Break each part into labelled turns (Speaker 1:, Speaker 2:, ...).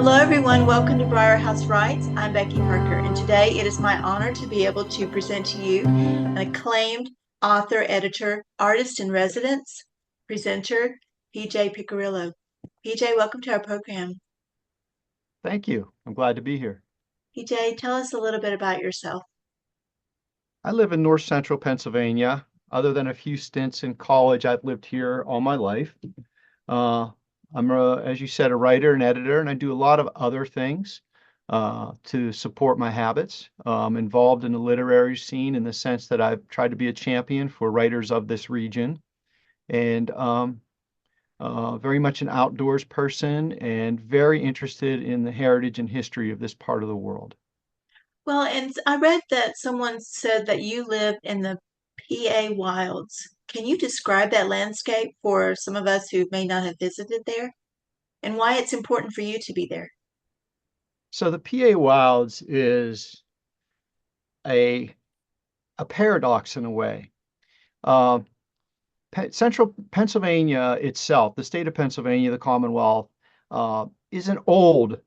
Speaker 1: Hello, everyone. Welcome to Briar Haus Writes. I'm Becky Parker, and today it is my honor to be able to present to you an acclaimed author, editor, artist in residence, presenter, PJ Piccirillo. PJ, welcome to our program.
Speaker 2: Thank you. I'm glad to be here.
Speaker 1: PJ, tell us a little bit about yourself.
Speaker 2: I live in north central Pennsylvania. Other than a few stints in college, I've lived here all my life. Uh, as you said, a writer and editor, and I do a lot of other things to support my habits. Involved in the literary scene in the sense that I've tried to be a champion for writers of this region, and very much an outdoors person, and very interested in the heritage and history of this part of the world.
Speaker 1: Well, and I read that someone said that you live in the PA wilds. Can you describe that landscape for some of us who may not have visited there and why it's important for you to be there?
Speaker 2: So the PA Wilds is a a paradox in a way. Uh, Central Pennsylvania itself, the state of Pennsylvania, the Commonwealth, is an old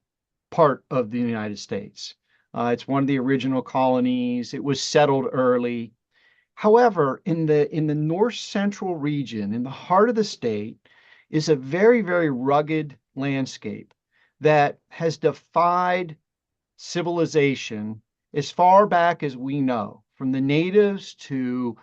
Speaker 2: part of the United States. It's one of the original colonies. It was settled early. However, in the north central region, in the heart of the state, is a very, very rugged landscape that has defied civilization as far back as we know, from the natives to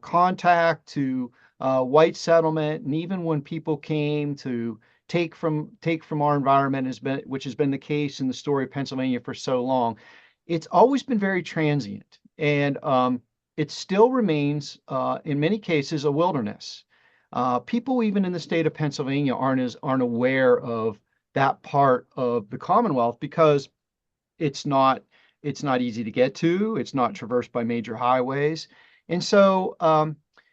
Speaker 2: contact to white settlement, and even when people came to take from our environment, which has been the case in the story of Pennsylvania for so long. It's always been very transient, and it still remains, in many cases, a wilderness. People, even in the state of Pennsylvania, aren't aware of that part of the Commonwealth because it's not it's not easy to get to. It's not traversed by major highways. And so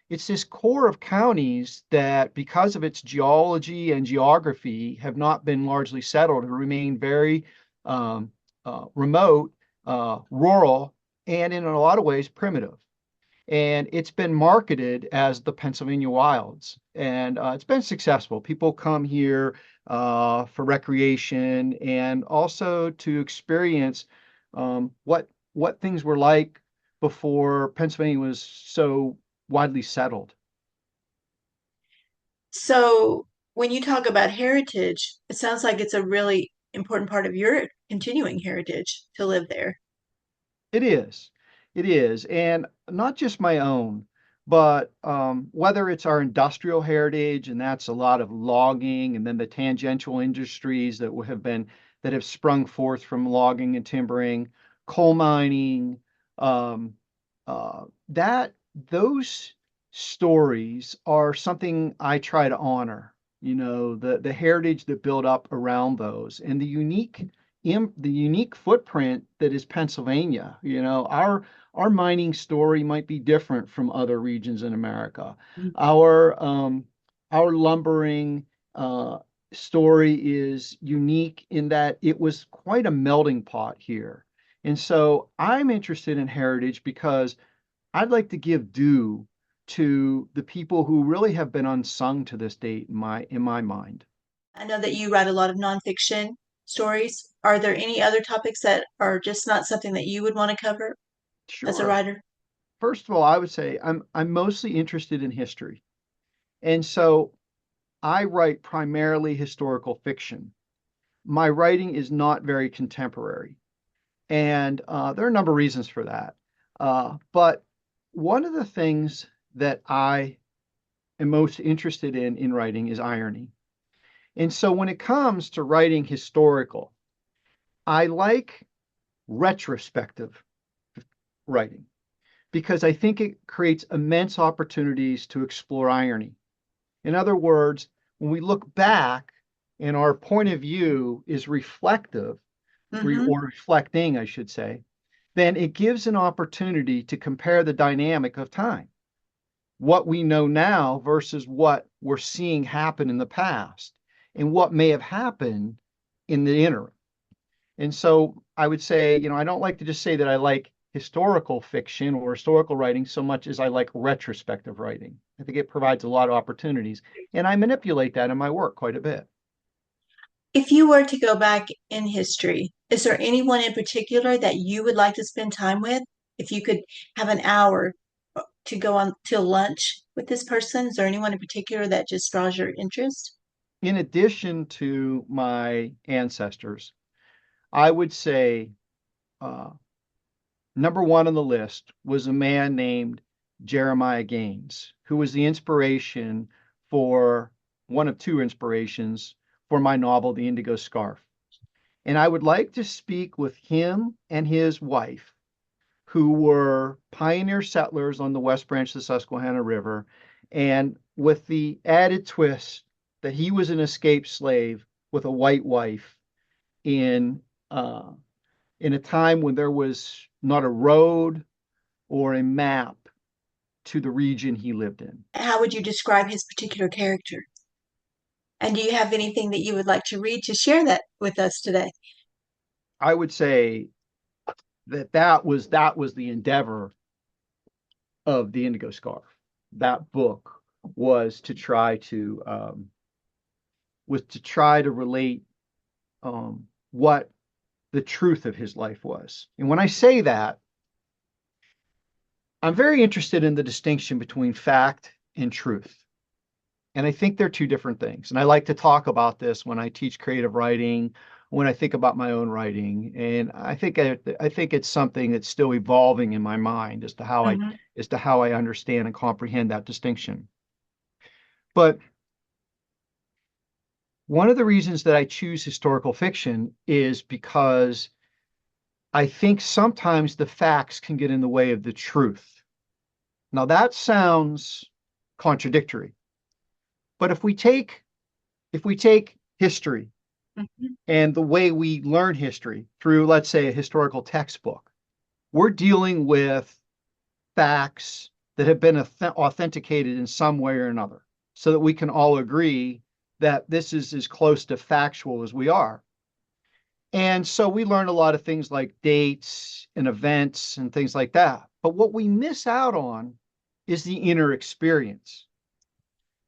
Speaker 2: it's this core of counties that, because of its geology and geography, have not been largely settled and remain very remote, rural, and in a lot of ways primitive. And it's been marketed as the Pennsylvania Wilds, and it's been successful. People come here for recreation and also to experience what things were like before Pennsylvania was so widely settled.
Speaker 1: So, when you talk about heritage, it sounds like it's a really important part of your continuing heritage to live there.
Speaker 2: It is. It is. And not just my own, but whether it's our industrial heritage, and that's a lot of logging, and then the tangential industries that have sprung forth from logging and timbering, coal mining, um, that those stories are something I try to honor. The heritage that built up around those, and the unique footprint that is Pennsylvania. Our mining story might be different from other regions in America.
Speaker 1: Mm.
Speaker 2: Our lumbering story is unique in that it was quite a melting pot here. And so I'm interested in heritage because I'd like to give due to the people who really have been unsung to this date in my mind.
Speaker 1: I know that you write a lot of nonfiction stories. Are there any other topics that are just not something that you would want to cover as a
Speaker 2: Sure.
Speaker 1: writer?
Speaker 2: First of all, I would say I'm mostly interested in history. And so I write primarily historical fiction. My writing is not very contemporary. And there are a number of reasons for that. But one of the things that I am most interested in writing is irony. And so when it comes to writing historical, I like retrospective writing because I think it creates immense opportunities to explore irony. In other words, when we look back and our point of view is reflective,
Speaker 1: Hmm.
Speaker 2: or reflecting, I should say, then it gives an opportunity to compare the dynamic of time, what we know now versus what we're seeing happen in the past, and what may have happened in the interim. And so I would say, I don't like to just say that I like historical fiction or historical writing so much as I like retrospective writing. I think it provides a lot of opportunities, and I manipulate that in my work quite a bit.
Speaker 1: If you were to go back in history, is there anyone in particular that you would like to spend time with? If you could have an hour to go on till lunch with this person, is there anyone in particular that just draws your interest?
Speaker 2: In addition to my ancestors, I would say uh, number one on the list was a man named Jeremiah Gaines, who was the inspiration for one of two inspirations for my novel, The Indigo Scarf. And I would like to speak with him and his wife, who were pioneer settlers on the West Branch of the Susquehanna River, and with the added twist that he was an escaped slave with a white wife in uh, in a time when there was not a road or a map to the region he lived in.
Speaker 1: How would you describe his particular character? And do you have anything that you would like to read to share that with us today?
Speaker 2: I would say that was the endeavor of the Indigo Scarf. That book was to try to relate what the truth of his life was. And when I say that, I'm very interested in the distinction between fact and truth. And I think they're two different things. And I like to talk about this when I teach creative writing, when I think about my own writing. And I think it's something that's still evolving in my mind
Speaker 1: Mhm.
Speaker 2: as to how I understand and comprehend that distinction. But one of the reasons that I choose historical fiction is because I think sometimes the facts can get in the way of the truth. Now that sounds contradictory, but if we take history
Speaker 1: Mhm.
Speaker 2: and the way we learn history through, let's say, a historical textbook, we're dealing with facts that have been authenticated in some way or another, so that we can all agree that this is as close to factual as we are. And so we learn a lot of things like dates and events and things like that. But what we miss out on is the inner experience.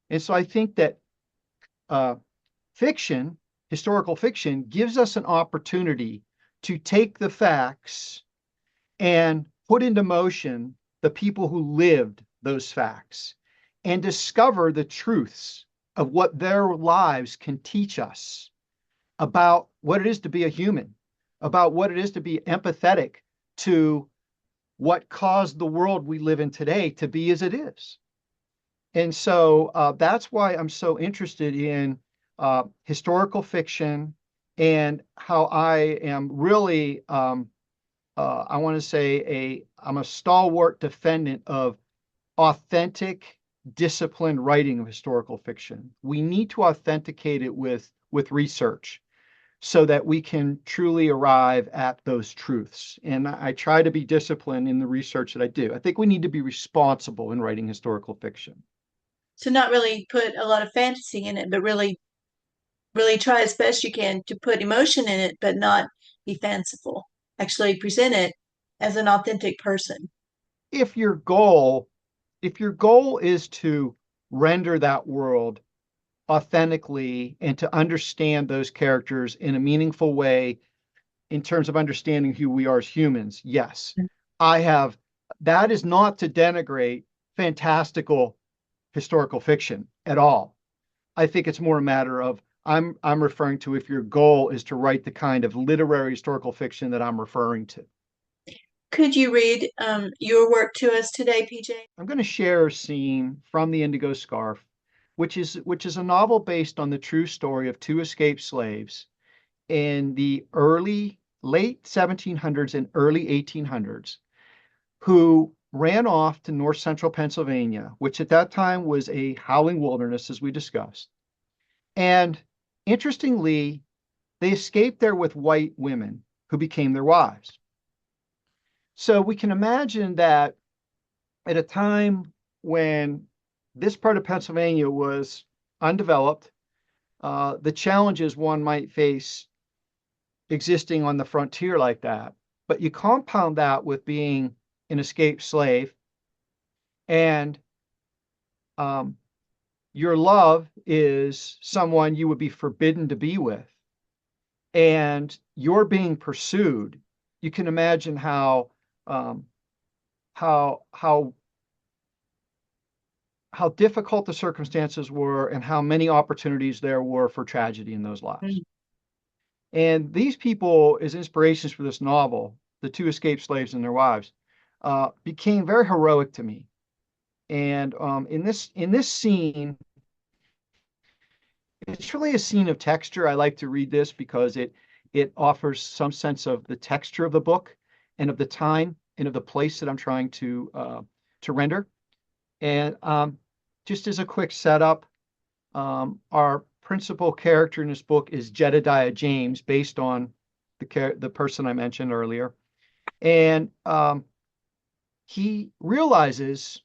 Speaker 2: And so I think that uh, fiction, historical fiction, gives us an opportunity to take the facts and put into motion the people who lived those facts and discover the truths of what their lives can teach us about what it is to be a human, about what it is to be empathetic to what caused the world we live in today to be as it is. And so that's why I'm so interested in historical fiction and how I am really, I want to say, I'm a stalwart defendant of authentic, disciplined writing of historical fiction. We need to authenticate it with research so that we can truly arrive at those truths. And I try to be disciplined in the research that I do. I think we need to be responsible in writing historical fiction.
Speaker 1: So not really put a lot of fantasy in it, but really try as best you can to put emotion in it, but not be fanciful. Actually present it as an authentic person.
Speaker 2: If your goal, if your goal is to render that world authentically and to understand those characters in a meaningful way in terms of understanding who we are as humans, yes, I have. That is not to denigrate fantastical historical fiction at all. I think it's more a matter of I'm referring to if your goal is to write the kind of literary historical fiction that I'm referring to.
Speaker 1: Could you read your work to us today, PJ?
Speaker 2: I'm going to share a scene from The Indigo Scarf, which is a novel based on the true story of two escaped slaves in the late 1700s and early 1800s who ran off to north central Pennsylvania, which at that time was a howling wilderness, as we discussed. And interestingly, they escaped there with white women who became their wives. So we can imagine that at a time when this part of Pennsylvania was undeveloped, the challenges one might face existing on the frontier like that. But you compound that with being an escaped slave, and um, your love is someone you would be forbidden to be with. and you're being pursued, you can imagine um, how how difficult the circumstances were and how many opportunities there were for tragedy in those lives.
Speaker 1: Mm.
Speaker 2: And these people, as inspirations for this novel, the two escaped slaves and their wives, became very heroic to me. And in this scene, it's really a scene of texture. I like to read this because it offers some sense of the texture of the book and of the time and of the place that I'm trying to render. And just as a quick setup, our principal character in this book is Jedediah James, based on the person I mentioned earlier. And he realizes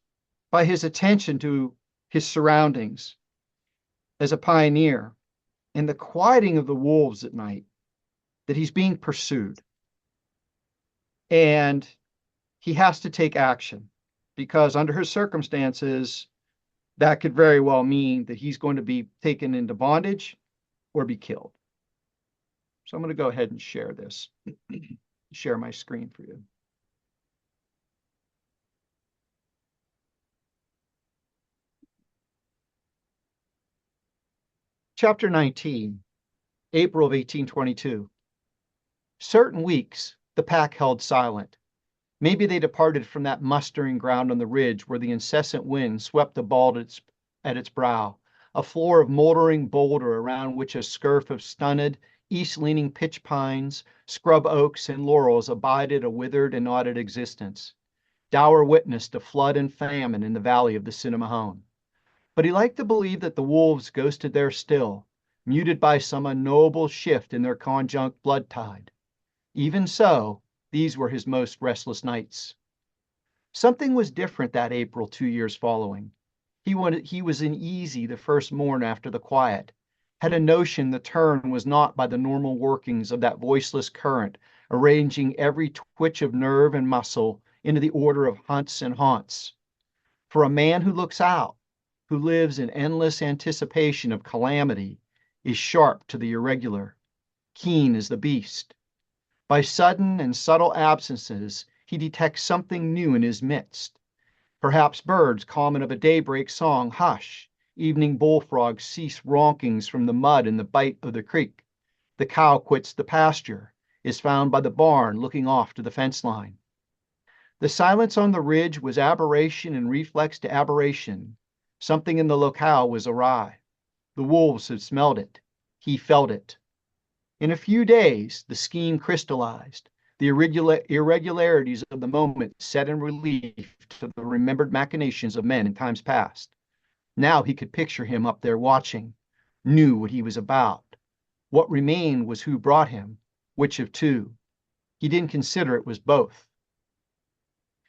Speaker 2: by his attention to his surroundings as a pioneer and the quieting of the wolves at night that he's being pursued. And he has to take action because, under his circumstances, that could very well mean that he's going to be taken into bondage or be killed. So I'm going to go ahead and share this, share my screen for you. Chapter 19, April of 1822. Certain weeks the pack held silent. Maybe they departed from that mustering ground on the ridge where the incessant wind swept the bald at its brow, a floor of moldering boulder around which a scurf of stunted, east-leaning pitch pines, scrub oaks, and laurels abided a withered and knotted existence. Dour witnessed a flood and famine in the valley of the Cinnamahone. But he liked to believe that the wolves ghosted there still, muted by some unknowable shift in their conjunct blood tide. Even so, these were his most restless nights. Something was different that April 2 years following. He was uneasy the first morn after the quiet, had a notion the turn was not by the normal workings of that voiceless current, arranging every twitch of nerve and muscle into the order of hunts and haunts. For a man who looks out, who lives in endless anticipation of calamity, is sharp to the irregular, keen as the beast. By sudden and subtle absences, he detects something new in his midst. Perhaps birds comment of a daybreak song hush, evening bullfrogs cease ronkings from the mud in the bite of the creek. The cow quits the pasture, is found by the barn looking off to the fence line. The silence on the ridge was aberration and reflex to aberration. Something in the locale was awry. The wolves had smelled it. He felt it. In a few days, the scheme crystallized, the irregularities of the moment set in relief to the remembered machinations of men in times past. Now he could picture him up there watching, knew what he was about. What remained was who brought him, which of two. He didn't consider it was both.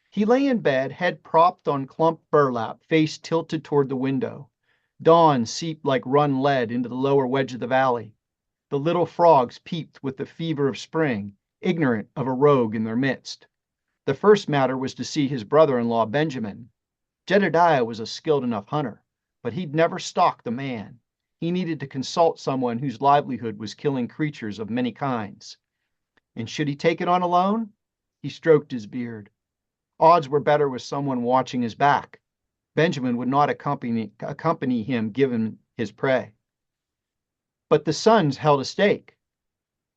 Speaker 2: He lay in bed, head propped on clump burlap, face tilted toward the window. Dawn seeped like run lead into the lower wedge of the valley. The little frogs peeped with the fever of spring, ignorant of a rogue in their midst. The first matter was to see his brother-in-law, Benjamin. Jedediah was a skilled enough hunter, but he'd never stalked the man. He needed to consult someone whose livelihood was killing creatures of many kinds. And should he take it on alone? He stroked his beard. Odds were better with someone watching his back. Benjamin would not accompany him given his prey. But the sons held a stake.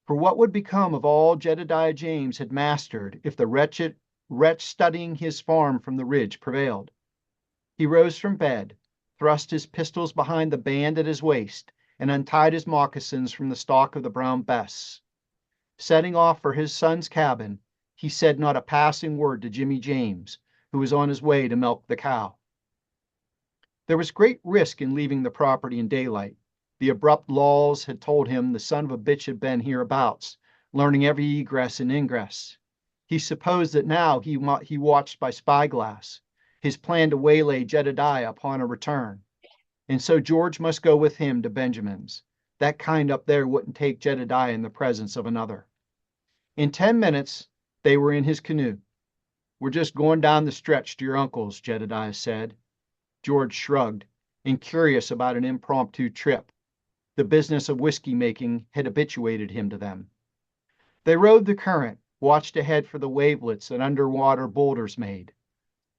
Speaker 2: For what would become of all Jedediah James had mastered if the wretch studying his farm from the ridge prevailed? He rose from bed, thrust his pistols behind the band at his waist, and untied his moccasins from the stalk of the brown bess. Setting off for his son's cabin, he said not a passing word to Jimmy James, who was on his way to milk the cow. There was great risk in leaving the property in daylight. The abrupt lulls had told him the son of a bitch had been hereabouts, learning every egress and ingress. He supposed that now he watched by spyglass, his plan to waylay Jedediah upon a return. And so George must go with him to Benjamin's. That kind up there wouldn't take Jedediah in the presence of another. In 10 minutes, they were in his canoe. "We're just going down the stretch to your uncle's," Jedediah said. George shrugged, incurious about an impromptu trip. The business of whiskey making had habituated him to them. They rode the current, watched ahead for the wavelets that underwater boulders made.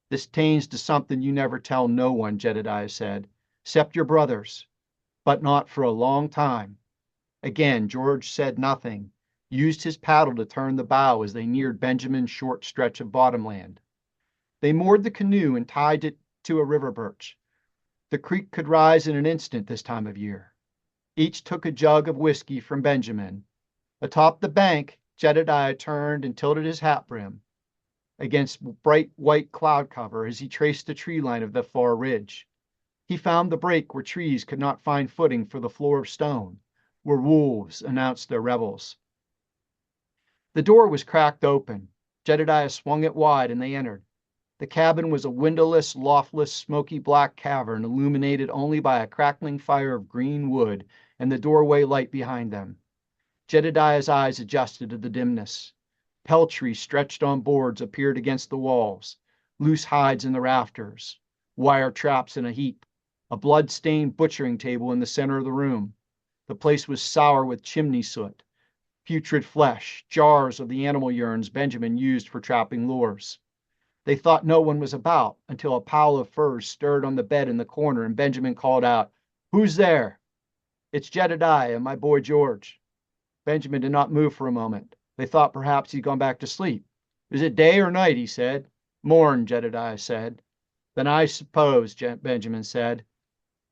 Speaker 2: This tains to something you never tell no one, Jedediah said, "'cept your brothers, but not for a long time." Again, George said nothing, used his paddle to turn the bow as they neared Benjamin's short stretch of bottomland. They moored the canoe and tied it to a river birch. The creek could rise in an instant this time of year. Each took a jug of whiskey from Benjamin. Atop the bank, Jedediah turned and tilted his hat brim against bright white cloud cover as he traced the tree line of the far ridge. He found the break where trees could not find footing for the floor of stone, where wolves announced their revels. The door was cracked open. Jedediah swung it wide and they entered. The cabin was a windowless, loftless, smoky black cavern illuminated only by a crackling fire of green wood and the doorway light behind them. Jedediah's eyes adjusted to the dimness. Peltry stretched on boards appeared against the walls, loose hides in the rafters, wire traps in a heap, a blood-stained butchering table in the center of the room. The place was sour with chimney soot, putrid flesh, jars of the animal urines Benjamin used for trapping lures. They thought no one was about until a pile of furs stirred on the bed in the corner and Benjamin called out, "Who's there?" "It's Jedediah and my boy George." Benjamin did not move for a moment. They thought perhaps he'd gone back to sleep. "Is it day or night?" he said. "Morn," Jedediah said. "Then I suppose," Benjamin said.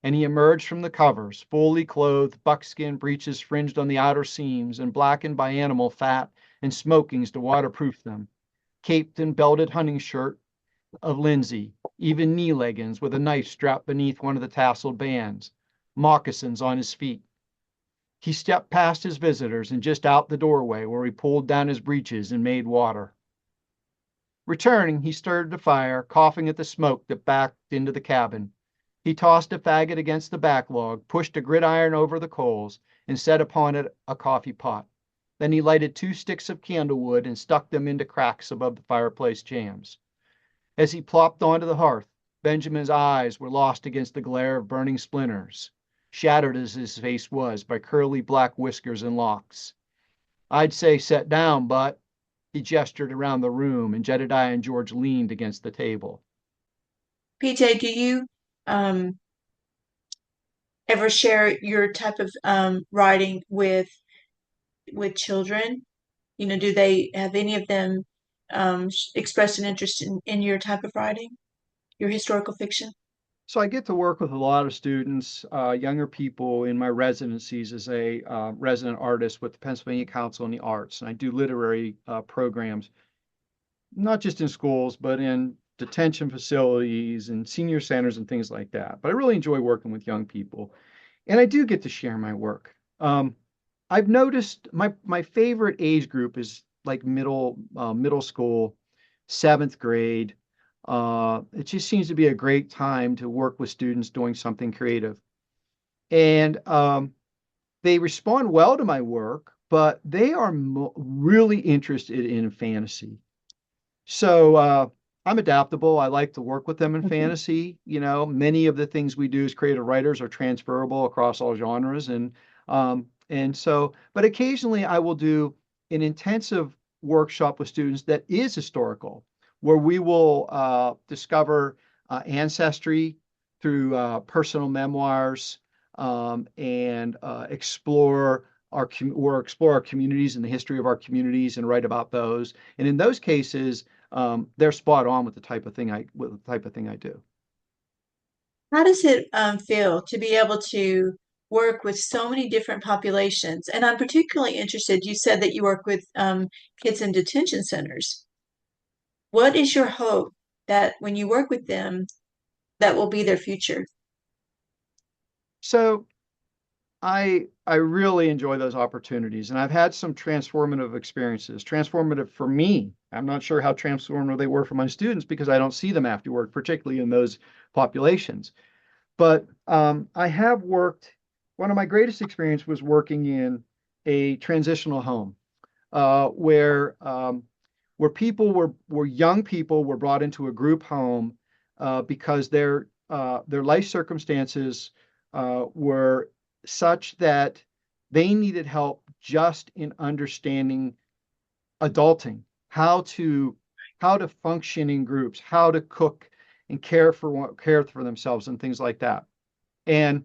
Speaker 2: And he emerged from the covers, fully clothed, buckskin breeches fringed on the outer seams and blackened by animal fat and smokings to waterproof them, caped and belted hunting shirt of linsey, even knee leggings with a knife strapped beneath one of the tasseled bands, moccasins on his feet. He stepped past his visitors and just out the doorway where he pulled down his breeches and made water. Returning, he stirred the fire, coughing at the smoke that backed into the cabin. He tossed a faggot against the backlog, pushed a gridiron over the coals, and set upon it a coffee pot. Then he lighted 2 sticks of candlewood and stuck them into cracks above the fireplace jambs. As he plopped onto the hearth, Benjamin's eyes were lost against the glare of burning splinters, shadowed as his face was by curly black whiskers and locks. "I'd say set down, but—" He gestured around the room, and Jedediah and George leaned against the table.
Speaker 1: PJ, do you um, ever share your type of writing with children? You know, do they have any of them expressed an interest in your type of writing, your historical fiction?
Speaker 2: So I get to work with a lot of students, younger people in my residencies as a resident artist with the Pennsylvania Council on the Arts. And I do literary programs, not just in schools, but in detention facilities and senior centers and things like that. But I really enjoy working with young people. And I do get to share my work. I've noticed my favorite age group is like middle school, 7th grade. It just seems to be a great time to work with students doing something creative. And they respond well to my work, but they are really interested in fantasy. So I'm adaptable. I like to work with them in fantasy. You know, many of the things we do as creative writers are transferable across all genres, and so, but occasionally I will do an intensive workshop with students that is historical, where we will discover ancestry through personal memoirs and explore our communities and the history of our communities and write about those. And in those cases, they're spot on with the type of thing I do.
Speaker 1: How does it feel to be able to work with so many different populations? And I'm particularly interested, you said that you work with kids in detention centers. What is your hope that when you work with them, that will be their future?
Speaker 2: So I really enjoy those opportunities, and I've had some transformative experiences. Transformative for me. I'm not sure how transformative they were for my students because I don't see them afterward, particularly in those populations. But I have worked. One of my greatest experience was working in a transitional home uh, where um, where where young people were brought into a group home because their life circumstances were such that they needed help just in understanding adulting, how to function in groups, how to cook and care for themselves and things like that. And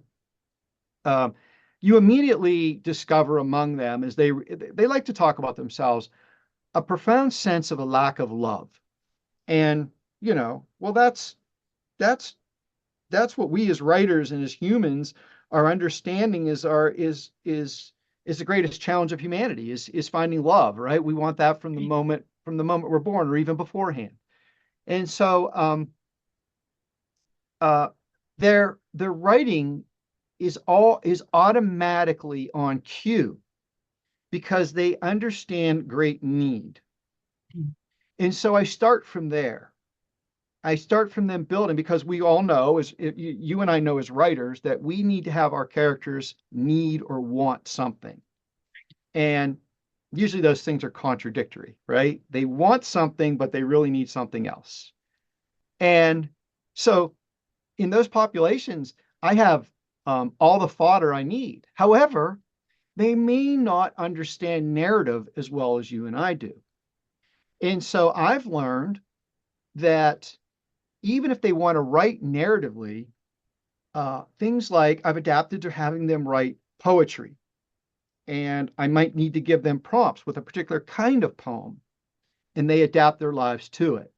Speaker 2: um, you immediately discover among them, as they like to talk about themselves, a profound sense of a lack of love. And well, that's that's what we as writers and as humans are understanding is the greatest challenge of humanity is finding love, right? We want that from the moment we're born or even beforehand. And so uh, their writing is automatically on cue because they understand great need. And so I start from there. I start from them building because we all know, as you and I know as writers, that we need to have our characters need or want something. And usually those things are contradictory, right? They want something, but they really need something else. And so in those populations, I have all the fodder I need. However, they may not understand narrative as well as you and I do. And so I've learned that even if they want to write narratively, things like I've adapted to having them write poetry, and I might need to give them prompts with a particular kind of poem, and they adapt their lives to it.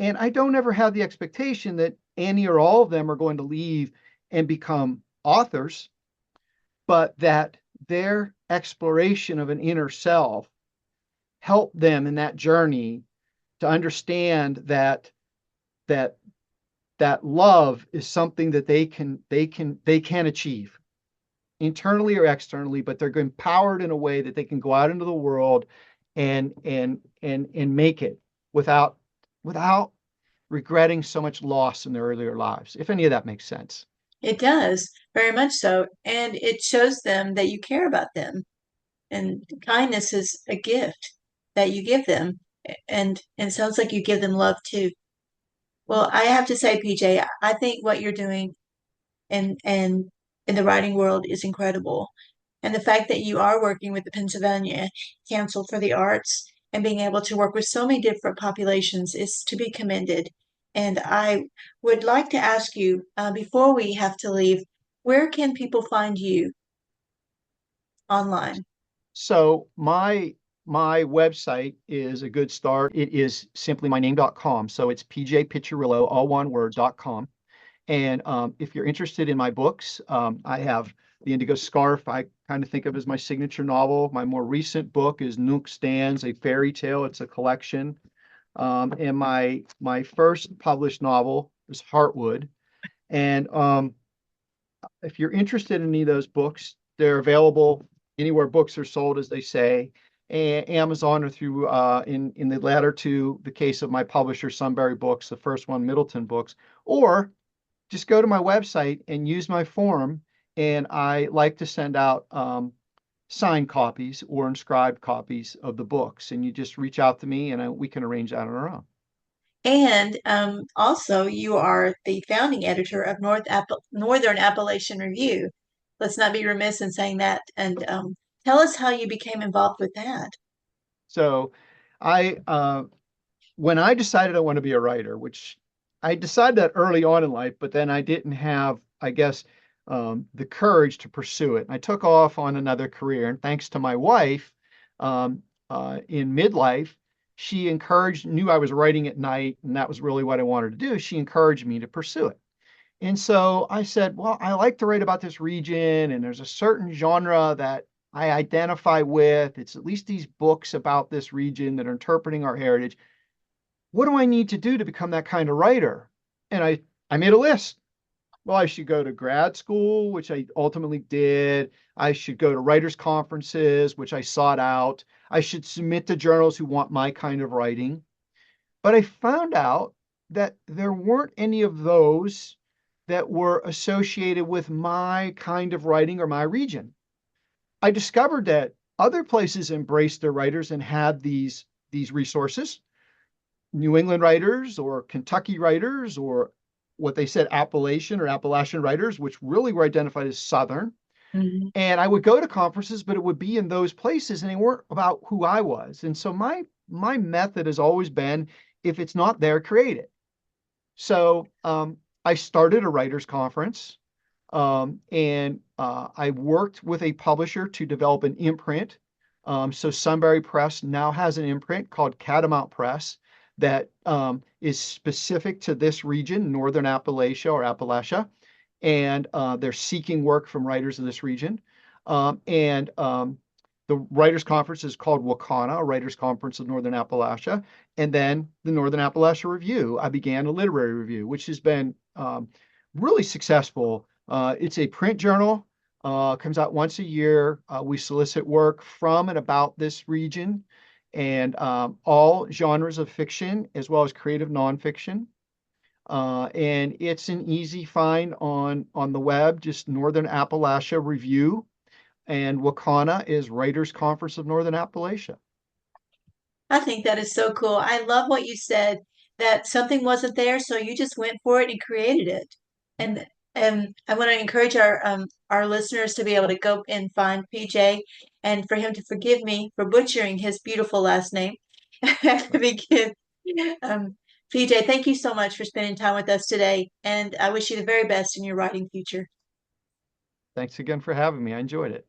Speaker 2: And I don't ever have the expectation that any or all of them are going to leave and become authors, but that their exploration of an inner self help them in that journey to understand that that love is something that they can achieve internally or externally, but they're empowered in a way that they can go out into the world and make it without regretting so much loss in their earlier lives, if any of that makes sense.
Speaker 1: It does, very much so. And it shows them that you care about them. And kindness is a gift that you give them. And it sounds like you give them love too. Well, I have to say, PJ, I think what you're doing and in the writing world is incredible. And the fact that you are working with the Pennsylvania Council for the Arts and being able to work with so many different populations is to be commended. And I would like to ask you, before we have to leave, where can people find you online?
Speaker 2: So my website is a good start. It is simply my name.com. So it's pjpiccirillo, all one word.com. And if you're interested in my books, I have The Indigo Scarf, I kind of think of as my signature novel. My more recent book is Nook Stands, a fairy tale. It's a collection. And my first published novel is Heartwood. And if you're interested in any of those books, they're available anywhere books are sold, as they say, Amazon or through in the latter two, the case of my publisher Sunbury Books, the first one Middleton Books, or just go to my website and use my form. And I like to send out signed copies or inscribed copies of the books. And you just reach out to me and we can arrange that on our own.
Speaker 1: And also, you are the founding editor of Northern Appalachian Review. Let's not be remiss in saying that. And tell us how you became involved with that.
Speaker 2: So I when I decided I want to be a writer, which I decided that early on in life, but then I didn't have, I guess, the courage to pursue it. And I took off on another career. And thanks to my wife, in midlife, she knew I was writing at night, and that was really what I wanted to do. She encouraged me to pursue it. And so I said, well, I like to write about this region, and there's a certain genre that I identify with. It's at least these books about this region that are interpreting our heritage. What do I need to do to become that kind of writer? And I made a list. Well, I should go to grad school, which I ultimately did. I should go to writers' conferences, which I sought out. I should submit to journals who want my kind of writing. But I found out that there weren't any of those that were associated with my kind of writing or my region. I discovered that other places embraced their writers and had these resources. New England writers or Kentucky writers or what they said Appalachian or Appalachian writers, which really were identified as Southern.
Speaker 1: Mhm.
Speaker 2: And I would go to conferences, but it would be in those places and they weren't about who I was. And so my method has always been, if it's not there, create it. So I started a writers conference, and I worked with a publisher to develop an imprint. So Sunbury Press now has an imprint called Catamount Press that is specific to this region, Northern Appalachia or Appalachia, and they're seeking work from writers of this region. And the Writers Conference is called WACANA, a Writers Conference of Northern Appalachia, and then the Northern Appalachia Review. I began a literary review, which has been really successful. It's a print journal, comes out once a year. We solicit work from and about this region and all genres of fiction as well as creative nonfiction. And it's an easy find on the web, just Northern Appalachia Review. And WACANA is Writers Conference of Northern Appalachia.
Speaker 1: I think that is so cool. I love what you said that something wasn't there, so you just went for it and created it. And I want to encourage our listeners to be able to go and find PJ and for him to forgive me for butchering his beautiful last name at the beginning. PJ, thank you so much for spending time with us today, and I wish you the very best in your writing future.
Speaker 2: Thanks again for having me. I enjoyed it.